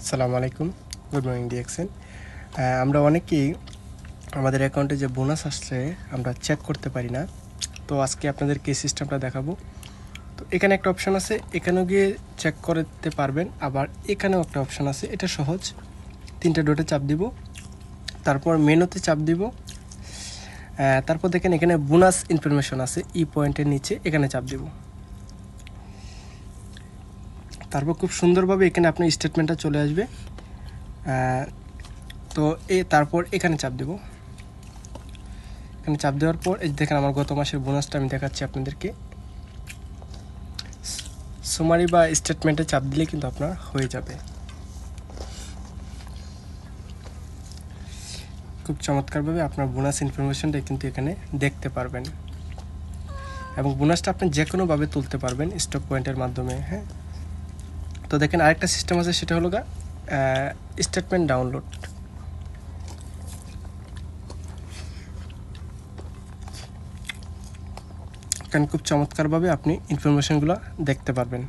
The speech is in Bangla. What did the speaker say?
আসসালামু আলাইকুম, গুড মর্নিং ডিএক্সএন। আমরা অনেকেই আমাদের অ্যাকাউন্টে যে বোনাস আসছে আমরা চেক করতে পারি না। তো আজকে আপনাদেরকে এই সিস্টেমটা দেখাবো। তো এখানে একটা অপশান আছে, এখানেও গিয়ে চেক করতে পারবেন। আবার এখানেও একটা অপশান আছে, এটা সহজ। 3টে ডটে চাপ দিব, তারপর মেনুতে চাপ দিব। তারপর দেখেন এখানে বোনাস ইনফরমেশন আছে, ই পয়েন্টের নিচে এখানে চাপ দিব। তারপর খুব সুন্দরভাবে এখানে আপনার স্টেটমেন্টটা চলে আসবে। তো তারপর এখানে চাপ দেব। এখানে চাপ দেওয়ার পর এই দেখেন আমার গত মাসের বোনাসটা আমি দেখাচ্ছি আপনাদেরকে। সুমারি বা স্টেটমেন্টে চাপ দিলে কিন্তু আপনার হয়ে যাবে। খুব চমৎকারভাবে আপনার বোনাস ইনফরমেশনটা কিন্তু এখানে দেখতে পারবেন, এবং বোনাসটা আপনি যে কোনোভাবে তুলতে পারবেন স্টক পয়েন্টের মাধ্যমে। হ্যাঁ, তো দেখেন আরেকটা সিস্টেম আছে, সেটা হলো স্টেটমেন্ট ডাউনলোড। এখানে খুব চমৎকারভাবে আপনি ইনফরমেশনগুলো দেখতে পারবেন।